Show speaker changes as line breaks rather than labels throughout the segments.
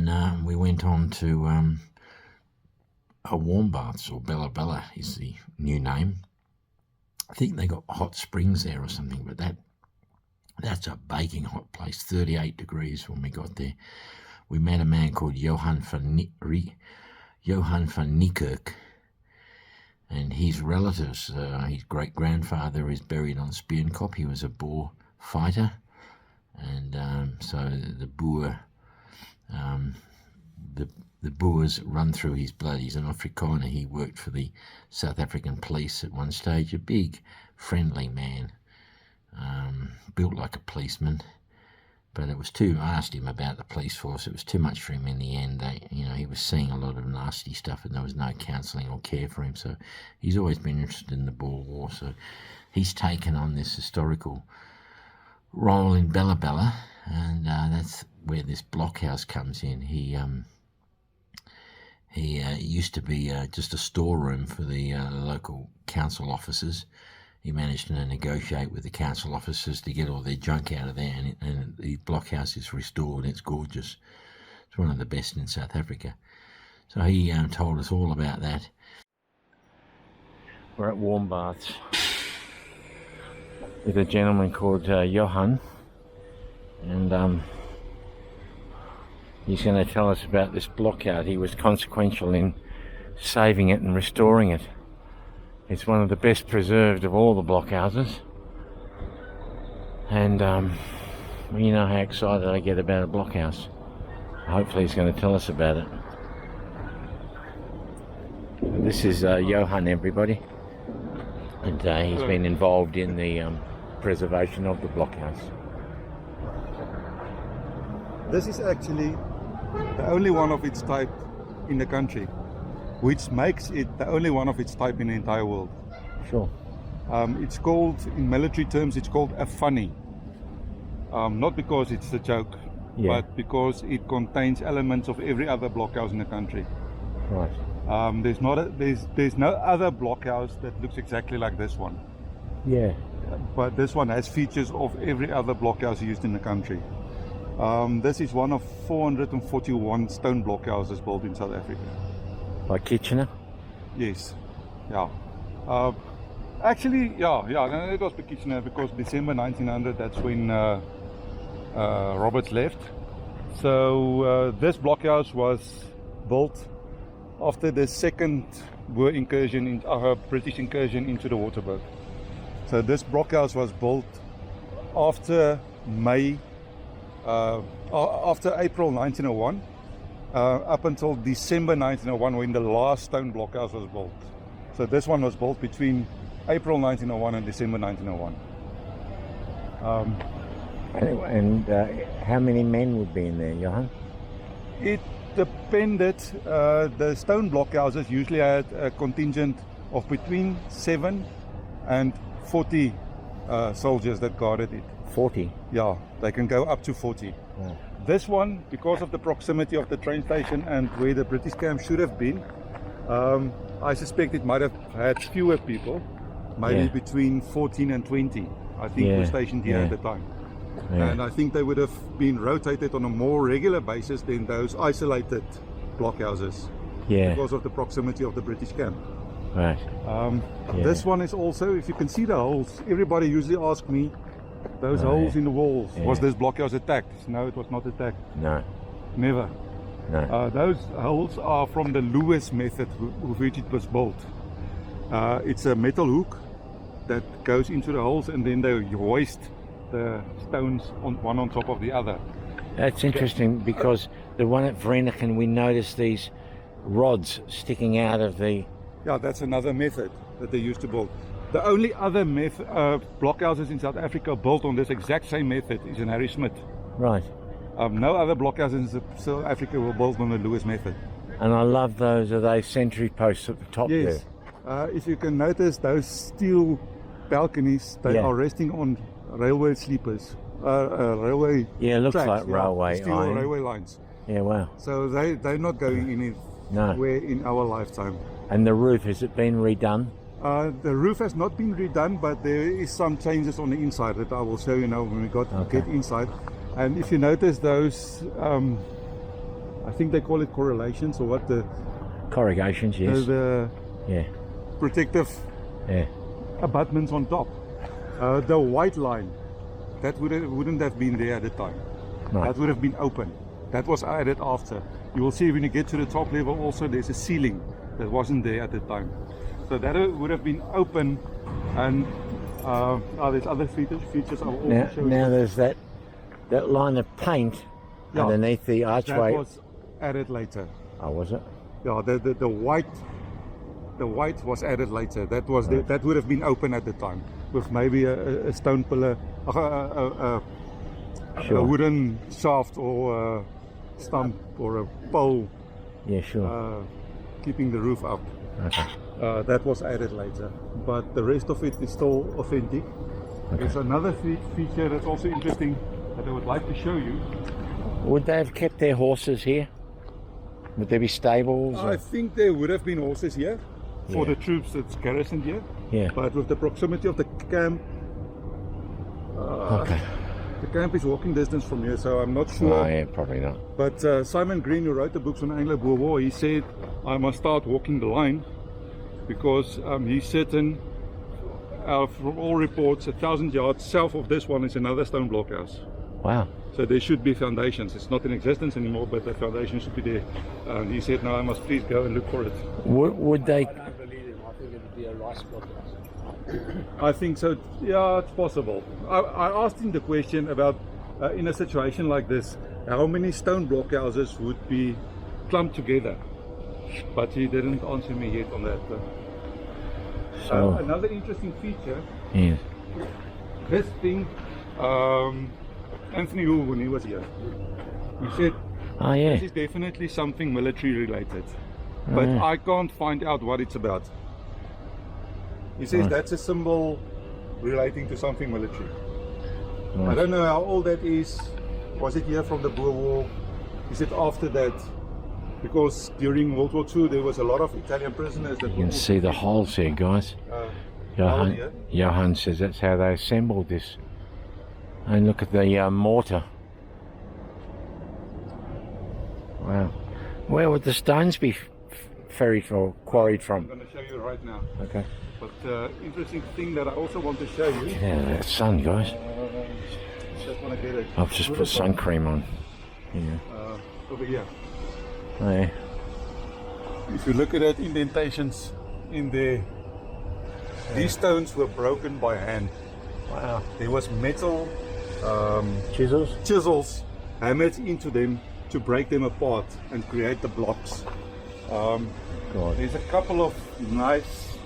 then we went on to Warmbaths, or Bella Bella is the new name. I think they got hot springs there or something, but that's a baking hot place, 38 degrees when we got there. We met a man called Johan van Niekerk, and his relatives, his great-grandfather is buried on Spiernkop. He was a Boer fighter, and so the Boers run through his blood. He's an Afrikaner. He worked for the South African police at one stage, a big, friendly man, built like a policeman. But it was I asked him about the police force. It was too much for him in the end. He was seeing a lot of nasty stuff, and there was no counselling or care for him. So he's always been interested in the Boer War. So he's taken on this historical role in Bella Bella, and that's where this blockhouse comes in. He used to be just a storeroom for the local council officers. He managed to negotiate with the council officers to get all their junk out of there, and the blockhouse is restored. It's gorgeous. It's one of the best in South Africa. So he told us all about that. We're at Warmbaths with a gentleman called Johan, and he's going to tell us about this blockhouse. He was consequential in saving it and restoring it. It's one of the best preserved of all the blockhouses, and you know how excited I get about a blockhouse. Hopefully he's going to tell us about it. This is Johan, everybody, and he's been involved in the preservation of the blockhouse.
This is actually the only one of its type in the country, which makes it the only one of its type in the entire world.
Sure.
It's called, in military terms, it's called a funny. Not because it's a joke, but because it contains elements of every other blockhouse in the country.
Right.
There's no other blockhouse that looks exactly like this one.
Yeah.
But this one has features of every other blockhouse used in the country. This is one of 441 stone blockhouses built in South Africa.
By Kitchener?
Yes. Yeah. Actually, no, it was by Kitchener, because December 1900, that's when Roberts left. So this blockhouse was built after the second Boer incursion, British incursion into the Waterberg. So this blockhouse was built after after April 1901. Up until December 1901, when the last stone blockhouse was built. So this one was built between April 1901 and December 1901.
And how many men would be in there, Johan?
It depended. The stone blockhouses usually had a contingent of between 7 and 40 soldiers that guarded it.
40?
Yeah, they can go up to 40.
Oh.
This one, because of the proximity of the train station and where the British camp should have been, I suspect it might have had fewer people, maybe between 14 and 20, I think, were stationed here at the time. Yeah. And I think they would have been rotated on a more regular basis than those isolated blockhouses, because of the proximity of the British camp.
Right.
This one is also, if you can see the holes, everybody usually asks me, those holes in the walls, was this blockhouse attacked? No, it was not attacked.
No.
Never.
No.
Those holes are from the Lewis method with which it was built. It's a metal hook that goes into the holes, and then they hoist the stones one on top of the other.
That's interesting, because the one at Vereeniging, we noticed these rods sticking out of the...
Yeah, that's another method that they used to build. The only other blockhouses in South Africa built on this exact same method is in Harry Smith.
Right.
No other blockhouses in South Africa were built on the Lewis method.
And I love those, are they sentry posts at the top there?
Yes. If you can notice, those steel balconies, they are resting on railway sleepers. Railway
looks
tracks,
like railway
steel
iron.
railway lines.
Yeah, wow.
So they're not going anywhere in our lifetime.
And the roof, has it been redone?
The roof has not been redone, but there is some changes on the inside that I will show you now when we get inside. And if you notice those I think they call it correlations or what, the
Corrugations, yes. Yeah.
Protective
Yeah.
abutments on top. The white line, that wouldn't have been there at the time.
No.
That would have been open. That was added after. You will see when you get to the top level also there's a ceiling that wasn't there at the time. So that would have been open, and there's other features I will also show you.
Now there's that line of paint underneath the archway.
That was added later.
Oh, was it?
Yeah, the white was added later. That was that would have been open at the time with maybe a stone pillar, a wooden shaft or a stump or a pole.
Yeah, sure.
Keeping the roof up.
Okay.
That was added later, but the rest of it is still authentic.
Okay.
There's another feature that's also interesting that I would like to show you.
Would they have kept their horses here? Would there be stables?
I think there would have been horses here for the troops that's garrisoned here.
Yeah.
But with the proximity of the camp,
Okay.
the camp is walking distance from here, so I'm not sure.
Oh, yeah, probably not.
But Simon Green, who wrote the books on Anglo-Boer War, he said, I must start walking the line because he's certain, from all reports, 1,000 yards south of this one is another stone blockhouse.
Wow.
So there should be foundations. It's not in existence anymore, but the foundation should be there. And he said, no, I must please go and look for it.
Would they?
I don't believe him. I think it would be a rice blockhouse.
I think so. Yeah, it's possible. I asked him the question about, in a situation like this, how many stone blockhouses would be clumped together? But he didn't answer me yet on that.
So,
another interesting feature,
yeah.
this thing, Anthony Hu, when he was here, he said,
Oh, yeah.
this is definitely something military related,
Oh,
but
yeah.
I can't find out what it's about. He says
Right.
that's a symbol relating to something military. I
Right.
don't know how old that is. Was it here from the Boer War? Is it after that? Because during World War II there was a lot of Italian prisoners that
You can see the holes here, guys. Johan says that's how they assembled this. And look at the mortar. Wow. Where would the stones be ferried or quarried
I'm
from?
going to show you right now.
Okay.
But interesting thing that I also want to show you.
Yeah, that sun, guys.
Just want to get it.
I've just put sun cream on. Yeah.
Over here.
Oh, yeah.
If you look at that indentations in there, these stones were broken by hand.
Wow.
There was metal
Chisels?
chisels hammered into them to break them apart and create the blocks.
God.
There's a couple of nice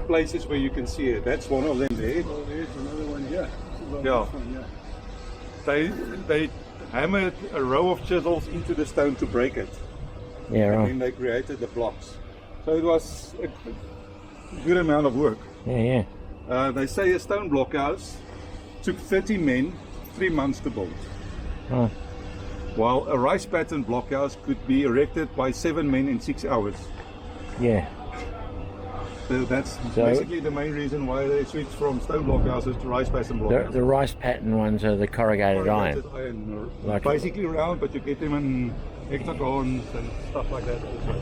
places where you can see it. That's one of them there.
Oh, there's another one here.
Yeah.
This one,
They hammered a row of chisels into the stone to break it.
Yeah,
And
right.
then they created the blocks. So it was a good amount of work.
Yeah, yeah.
They say a stone blockhouse took 30 men 3 months to build,
Oh,
while a rice pattern blockhouse could be erected by 7 men in 6 hours.
yeah.
So that's
So-
basically the main reason why they switched from stone blockhouses to rice pattern blockhouses.
The rice pattern ones are the corrugated iron.
Corrugated iron,
Like-
basically round, but you get them in hexagons and stuff like that also.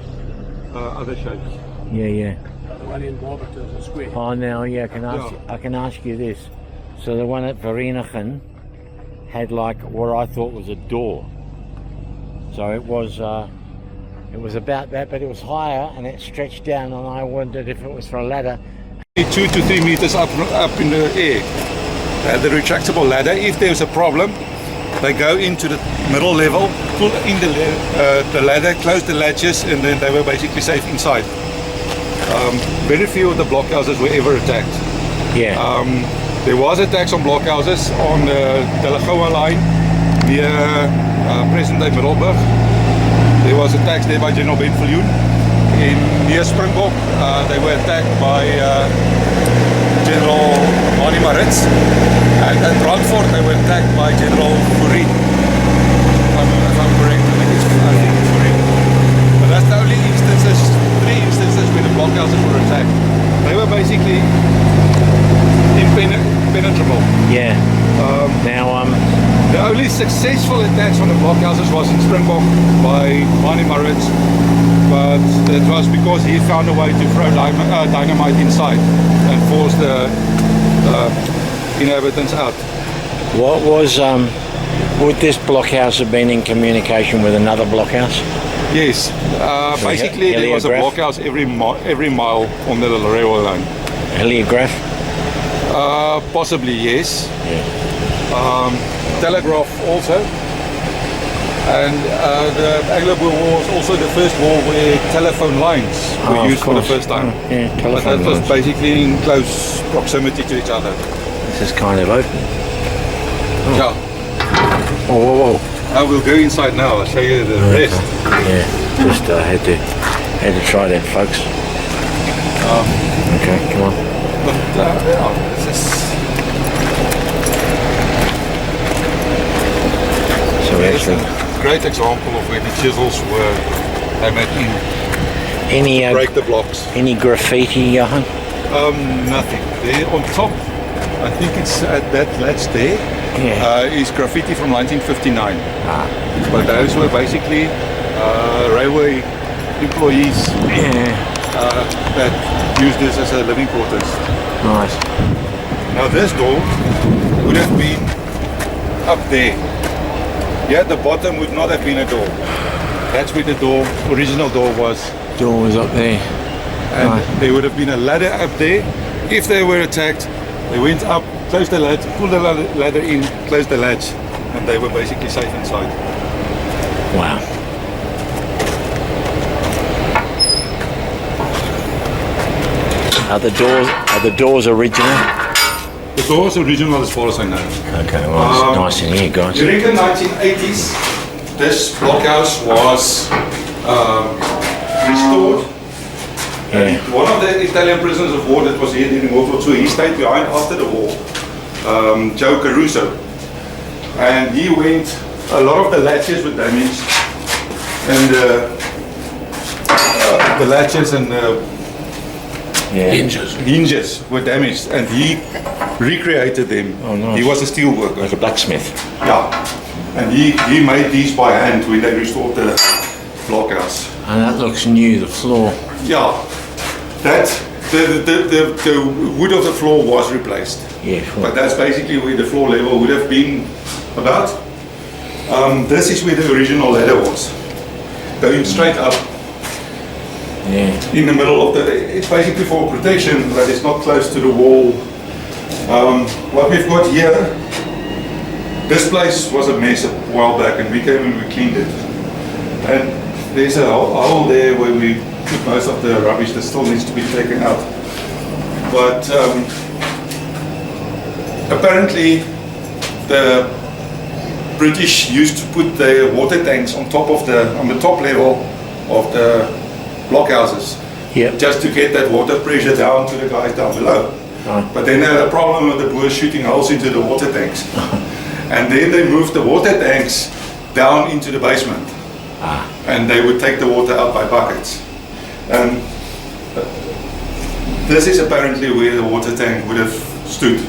Other shapes.
Yeah, yeah.
The one in Warmbaths is a square.
Oh, now, yeah,
Yeah.
I can ask you this. So the one at Vereeniging had like what I thought was a door. So it was about that, but it was higher and it stretched down, and I wondered if it was for a ladder.
2 to 3 meters up in the air. The retractable ladder. If there's a problem, they go into the middle level, pull in the ladder, close the latches, and then they were basically safe inside. Very few of the blockhouses were ever attacked.
Yeah.
There was attacks on blockhouses on the Delagoa line near present-day Middelburg. There was attacks there by General Ben Viljoen. Near Springbok, they were attacked by General Mani Maritz. And at Brandfort, they were attacked by General Fourie. If I'm correct, I think it's Fourie. But that's the only instances, 3 instances where the blockhouses were attacked. They were basically impenetrable.
Yeah. Now,
The only successful attacks on the blockhouses was in Springbok by Barney Murrett, but it was because he found a way to throw dynamite inside and force the inhabitants out.
What was, would this blockhouse have been in communication with another blockhouse?
Yes, basically there was a
Heliograph?
blockhouse every mile on the railway line.
Heliograph?
Possibly yes.
Yeah.
Telegraph also. And the Anglo-Boer War was also the first war where telephone lines were used for the first time.
Yeah,
But
telephone
that was
lines.
basically in close proximity to each other.
This is kind of open.
Yeah.
Oh, whoa, whoa.
I will go inside now. I'll show you the rest.
Yeah, just had to try that, folks. Okay, come on.
But yeah, this is
So
it's
actually,
a great example of where the chisels were hammered in
any
to break the blocks.
any graffiti, Johan?
Nothing. There on top, I think it's at that latch there,
Yeah.
is graffiti from 1959.
Ah,
But those were basically railway employees
yeah,
that used this as a living quarters.
nice.
Now this door would have been up there. Yeah, the bottom would not have been a door. That's where the original door was.
Door was up there.
And
Right.
there would have been a ladder up there. If they were attacked, they went up, closed the latch, pulled the ladder in, closed the latch, and they were basically safe inside.
Wow. Are the doors original?
The door was original as far as I know.
Okay, well, it's nice in here, guys.
During the 1980s, this blockhouse was restored.
Yeah.
One of the Italian prisoners of war that was here during World War II, he stayed behind after the war, Joe Caruso. And he went, a lot of the latches were damaged, and the latches and
Yeah.
hinges were damaged, and he recreated them.
Oh, nice.
He was a steel worker.
Like a blacksmith.
Yeah. And he made these by hand when they restored the blockhouse.
And that looks new, the floor.
Yeah. That the wood of the floor was replaced.
Yeah,
But that's basically where the floor level would have been about. This is where the original ladder was. Going straight up
yeah.
in the middle of the, it's basically for protection, but it's not close to the wall. What we've got here, this place was a mess a while back, and we came and we cleaned it. And there's a hole there where we put most of the rubbish that still needs to be taken out. But apparently the British used to put their water tanks on the top level of the blockhouses,
Yep.
just to get that water pressure down to the guys down below.
Right.
But then they had a problem with the Boers shooting holes into the water tanks. And then they moved the water tanks down into the basement. And they would take the water out by buckets. And this is apparently where the water tank would have stood.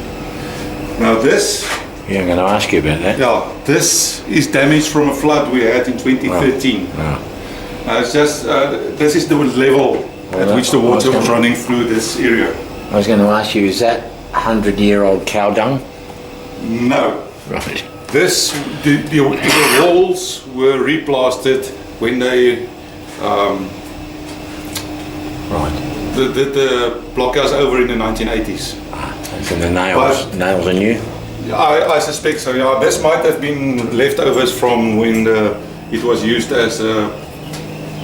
Now this,
Yeah, I'm going to ask you about that.
yeah, this is damage from a flood we had in 2013.
Wow.
It's just, this is the level at which the water was running through this area.
I was going to ask you, is that 100-year-old cow dung?
No.
Right.
This, the walls were replastered when they,
Right.
the blockhouse over in the 1980s.
So the nails are new?
I suspect so, yeah. This might have been leftovers from when it was used as a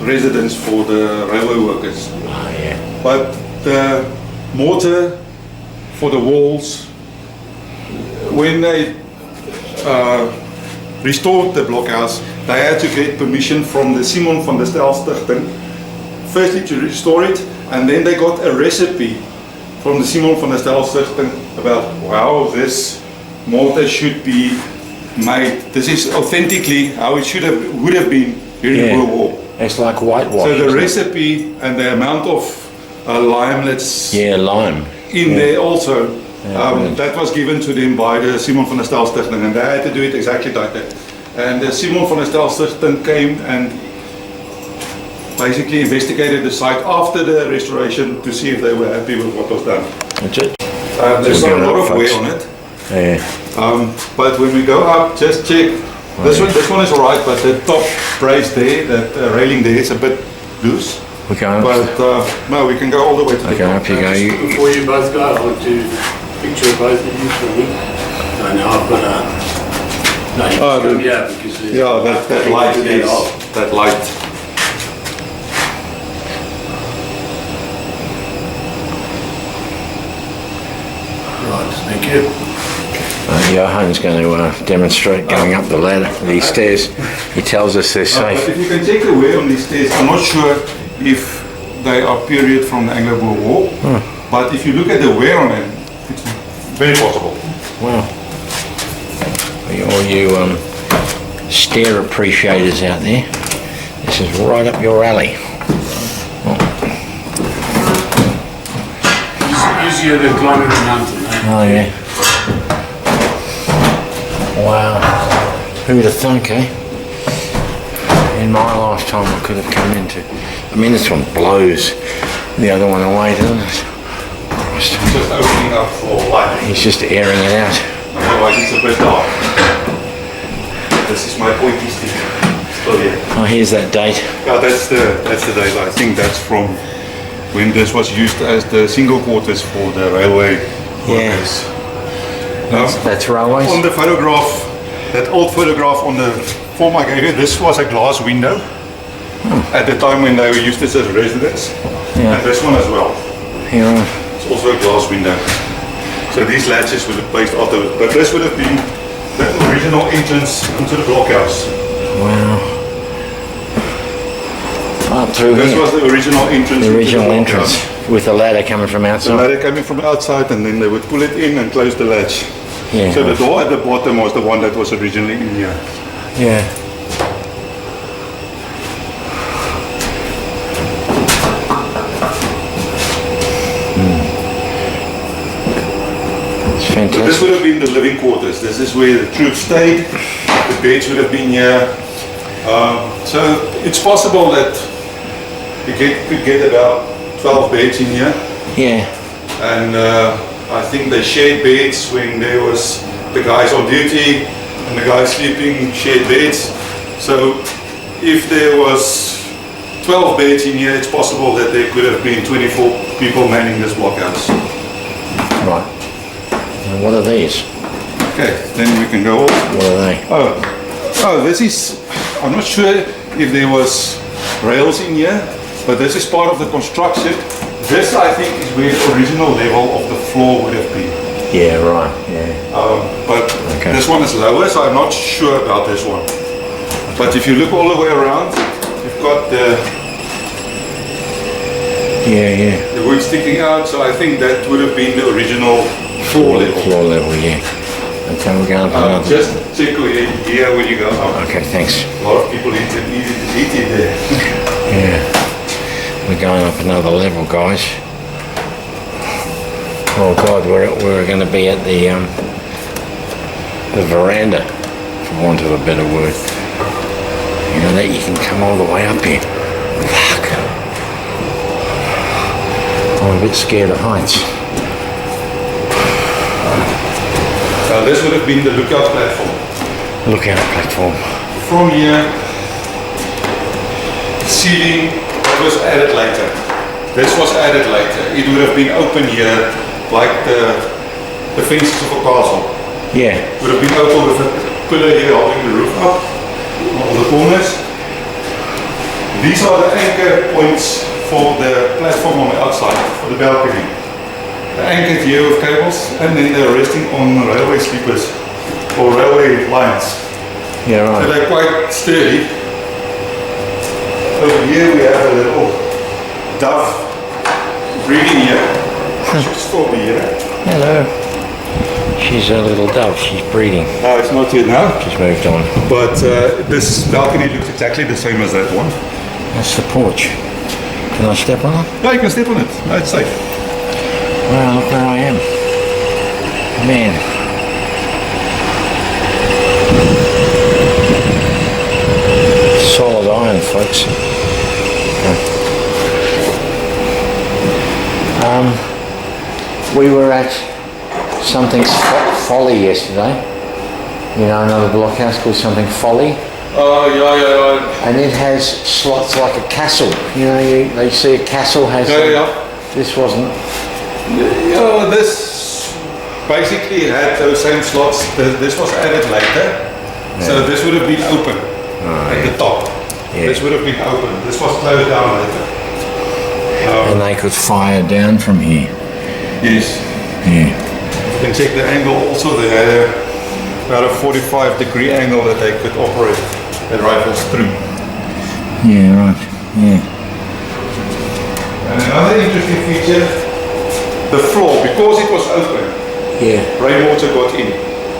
residence for the railway workers.
Ah, yeah.
But the mortar for the walls, when they restored the blockhouse, they had to get permission from the Simon van der Stel Stichting, firstly to restore it, and then they got a recipe from the Simon van der Stel Stichting about how this mortar should be made. This is authentically how it would have been during the World War.
It's like whitewash.
So the
isn't it?
recipe and the amount of lime that's
Yeah, lime.
in there also That was given to them by the Simon van der Stel Stichting, and they had to do it exactly like that. And the Simon van der Stel Stichting came and basically investigated the site after the restoration to see if they were happy with what was done.
That's it.
There's not a lot of wear on it.
Yeah.
But when we go up, just check. This one is alright, but the top brace there, that railing there is a bit loose.
We're going up.
But no, we can go all the way to the top.
Up you go.
Before you both go, I want to picture of both of you for me. I know I've got a... No, you
Oh,
can
the-
yeah, because there's...
Yeah, that light is, that light.
Right, thank you.
Johan's going to demonstrate going up the ladder, these stairs. He tells us they're
But
safe.
if you can check the wear on these stairs, I'm not sure if they are period from the Anglo-Boer War, but if you look at the wear on them, it's very possible.
Wow. All you stair appreciators out there, this is right up your alley.
Easier than climbing the mountain, eh?
Oh yeah. Wow. Who'd have thunk, eh? In my lifetime I could have come into. I mean, this one blows the other one away, doesn't it?
Just opening up for light.
He's just airing it out.
Otherwise it's a bit dark. This is my pointy stick. Still here.
Oh, here's that date.
Yeah, that's the date. I think that's from when this was used as the single quarters for the railway workers.
That's railways?
On the photograph, that old photograph on the form I gave you, this was a glass window at the time when they were used as a residence.
Yeah.
And this one as well.
Here on.
It's also a glass window. So these latches would have placed afterwards, but this would have been the original entrance into the blockhouse.
Wow. Up through
This
here.
was the original entrance.
The
into
original
blockhouse.
entrance with the ladder coming from
The
outside.
ladder coming from outside, and then they would pull it in and close the latch.
Yeah.
So the door at the bottom was the one that was originally in here.
Yeah. It's
This
fantastic.
would have been the living quarters. This is where the troops stayed. The beds would have been here. So it's possible that you could get about 12 beds in here.
Yeah.
And I think they shared beds when there was the guys on duty and the guys sleeping, shared beds. So if there was 12 beds in here, it's possible that there could have been 24 people manning this blockhouse.
Right. And what are these?
Okay, then we can go off.
What are they?
Oh, this is, I'm not sure if there was rails in here, but this is part of the construction. This, I think, is where the original level of the floor would have been.
Yeah, right. Yeah.
But
Okay.
this one is lower, so I'm not sure about this one. But if you look all the way around, you've got the wood sticking out, so I think that would have been the original floor level.
Floor level, yeah. Okay, we're going up another.
Just check here when you go up.
Okay, thanks.
A lot of people need to eat in there.
Yeah. We're going up another level, guys. Oh God, we're going to be at the veranda, for want of a better word. You know that you can come all the way up here. Fuck. I'm a bit scared of heights.
This would have been the lookout platform.
Lookout platform.
From here, ceiling that was added later. This was added later. It would have been open here, like the fences of a castle.
Yeah.
Would have been open with a pillar here holding the roof up, all the corners. These are the anchor points for the platform on the outside, for the balcony. They're anchored here with cables, and then they're resting on railway sleepers or railway lines.
Yeah,
So
right.
they're quite sturdy. Over here we have a little dove breeding here. Should still be here.
Hello. She's a little dove. She's breeding.
No, it's not here now.
She's moved on.
But this balcony looks exactly the same as that one.
That's the porch. Can I step on it?
Yeah, you can step on it. No, it's safe.
Well, look where I am. Man. Solid iron, folks. We were at something Folly yesterday. You know, another blockhouse called something Folly.
Oh, yeah.
And it has slots like a castle. You know, they see a castle has. This wasn't.
Yeah, this basically had those same slots. This was added later. So this would have been open at the top.
Yeah.
This would have been open. This was closed down later.
And they could fire down from here.
Yes.
Yeah.
You can check the angle also. They had about a 45-degree angle that they could operate the rifles through.
Yeah, right. Yeah.
And another interesting feature, the floor, because it was open,
Yeah.
rainwater got in.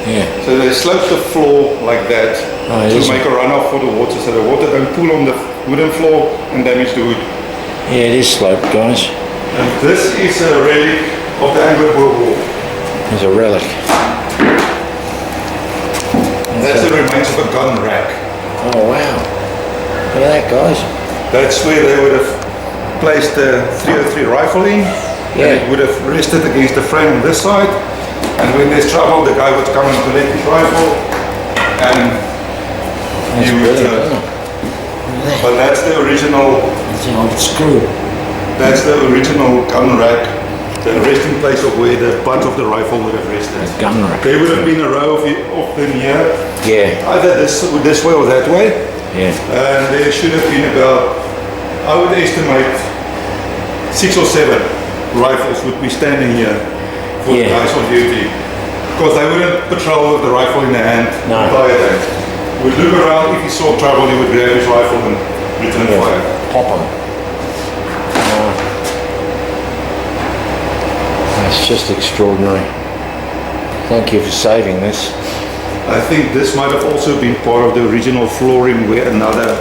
Yeah.
So they sloped the floor like that to make a runoff for the water, so the water don't pool on the wooden floor and damage the wood.
Yeah, it is sloped, guys.
And this is a relic of the Anglo-Boer War.
There's a relic.
That's the remains of a gun rack.
Oh wow. Look at that, guys.
That's where they would have placed the 303 rifle in.
Yeah.
And it would have rested against the frame on this side. And when there's trouble, the guy would come and collect his rifle. And
That's
he would.
brilliant.
But that's the original.
It's an old screw.
That's the original gun rack. The resting place of where the butt of the rifle would have rested.
A gun rack.
There would have been a row of them here.
Yeah.
Either this way or that way.
Yeah.
And there should have been about, I would estimate, 6 or 7 rifles would be standing here for the guys on duty. Because they wouldn't patrol with the rifle in the hand the entire day. Would look around, if he saw trouble, he would grab his rifle and return fire.
Pop on. That's just extraordinary. Thank you for saving this.
I think this might have also been part of the original flooring where another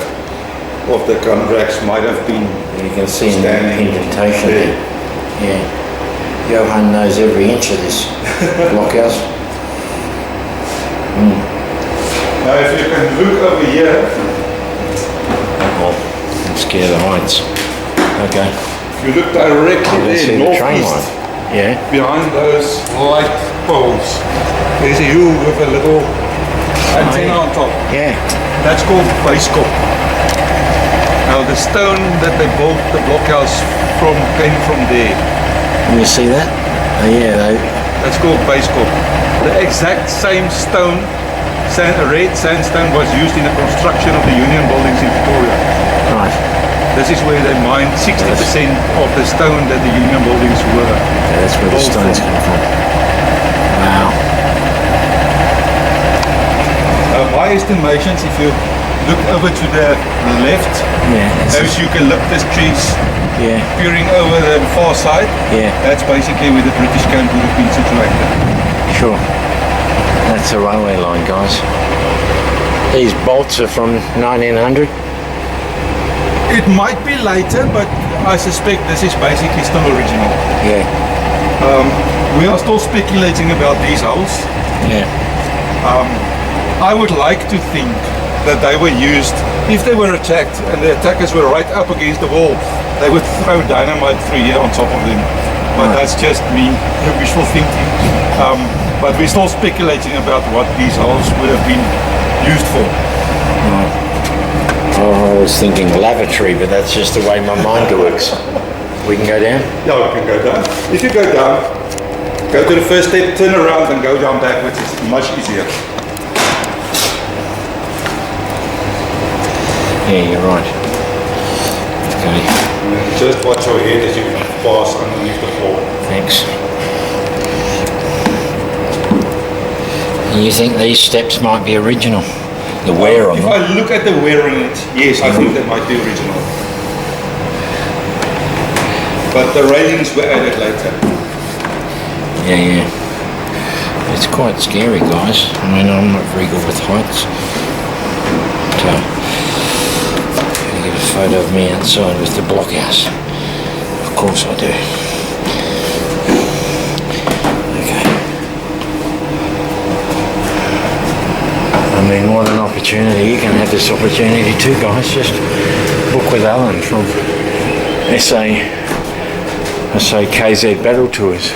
of the gun racks might have been.
You can see the indentation there. Yeah. Johan knows every inch of this blockhouse.
Now if you can look over here.
Oh, I'm scared of heights. Okay.
If you look directly there,
the train line.
northeast,
Yeah.
behind those light poles, there's a U with a little antenna on top.
Yeah.
That's called base corp. Now the stone that they built the blockhouse from came from there.
Can you see that? Oh, yeah.
That's called base corp. The exact same stone, red sandstone, was used in the construction of the Union buildings in Victoria.
Right.
This is where they mined 60% of the stone that the Union buildings were.
Okay, that's where the stones come from. Wow.
My estimations, if you look over to the left, as you can look, there's trees peering over the far side.
Yeah.
That's basically where the British camp would have been situated.
Sure. That's the railway line, guys. These bolts are from 1900.
It might be later, but I suspect this is basically still original.
Yeah.
We are still speculating about these holes.
Yeah.
I would like to think that they were used, if they were attacked and the attackers were right up against the wall, they would throw dynamite through here on top of them. But that's just me, wishful thinking. But we're still speculating about what these holes would have been used for.
Oh, I was thinking lavatory, but that's just the way my mind works. We can go down?
Yeah, we can go down. If you go down, go to the first step, turn around and go down backwards. It's much easier.
Yeah, you're right. Okay.
And just watch your head as you pass underneath the floor.
Thanks. And you think these steps might be original? The wear on
If
them?
I look at the wear on it, yes, I think they might be original. But the railings were added later.
Yeah. It's quite scary, guys. I mean, I'm not very good with heights. So, I get a photo of me outside with the blockhouse. Of course I do. Okay. mean, what an opportunity. You can have this opportunity too, guys. Just book with Alan from SA KZ Battle Tours.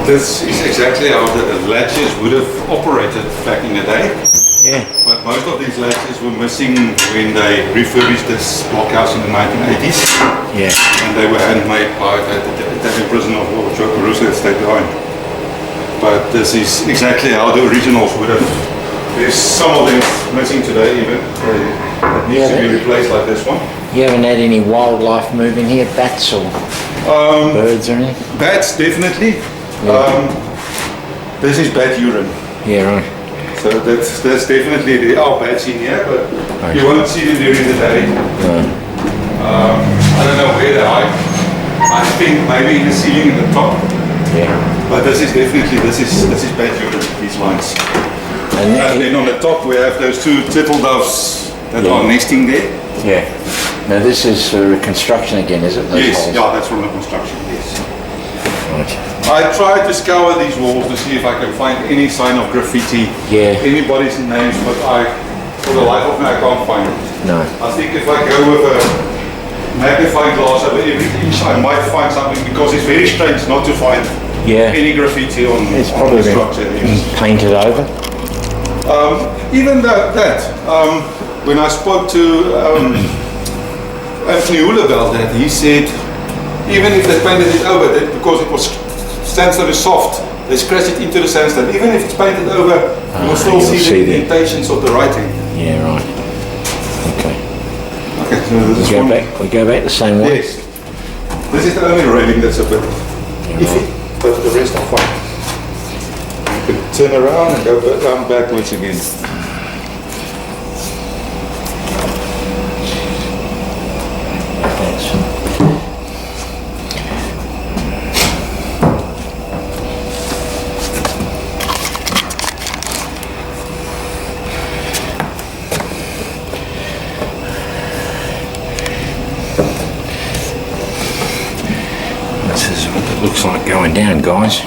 This is exactly how the latches would have operated back in the day.
Yeah.
But most of these latches were missing when they refurbished this blockhouse in the 1980s.
Yeah.
And they were handmade by the Italian prisoner of war, Joe Caruso, that stayed behind. But this is exactly how the originals would have. There's some of them missing today even. That needs to be replaced like this one.
You haven't had any wildlife moving here, bats or birds or anything?
Bats, definitely. This is bat urine.
Yeah, right.
So that's definitely, there are bats in here, but you won't see them during the day.
No.
I don't know where they hide. I think maybe in the ceiling in the top.
Yeah.
But this is definitely, this is bat urine, these lines.
And
then on the top we have those two turtle doves that are nesting there.
Yeah. Now this is construction again, is it? Those
Yes,
holes?
yeah, that's from the construction, yes.
Right.
I tried to scour these walls to see if I can find any sign of graffiti, anybody's names, but for the life of me, I can't find it.
No.
I think if I go with a magnifying glass over every inch, I might find something, because it's very strange not to find any graffiti on the structure.
Painted over?
Even that, when I spoke to Anthony Hulle about that, he said, even if they painted it over, because it was sandstone is soft, they scratch it into the sandstone. Even if it's painted over, you will still see the indentations of the writing.
Yeah, right. Okay.
Okay, so this
We go back the same way?
Yes. This is the only railing that's a bit iffy, but the rest are fine. You can turn around and go down backwards again.
Looks like going down, guys.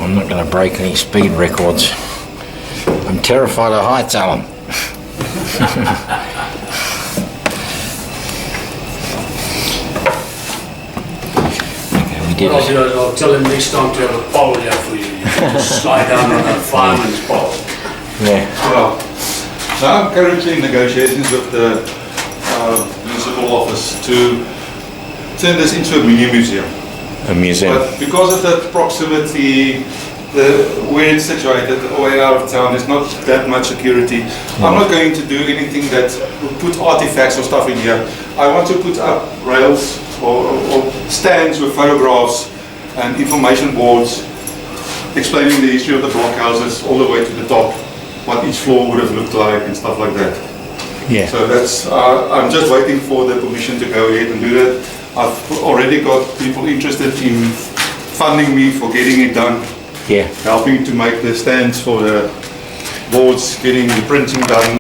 I'm not going to break any speed records. I'm terrified of heights, Alan. Okay, we did it.
I'll tell him next time to have a pole here for you. You can just slide down on a fireman's pole.
Yeah.
Well, now I'm currently in negotiations with the municipal office to turn this into a mini museum.
A museum.
But because of the proximity, where it's situated, way out of town, there's not that much security. I'm not going to do anything that will put artifacts or stuff in here. I want to put up rails or stands with photographs and information boards explaining the history of the blockhouses all the way to the top, what each floor would have looked like and stuff like that.
Yeah.
So that's, I'm just waiting for the permission to go ahead and do that. I've already got people interested in funding me for getting it done.
Yeah.
Helping to make the stands for the boards, getting the printing done,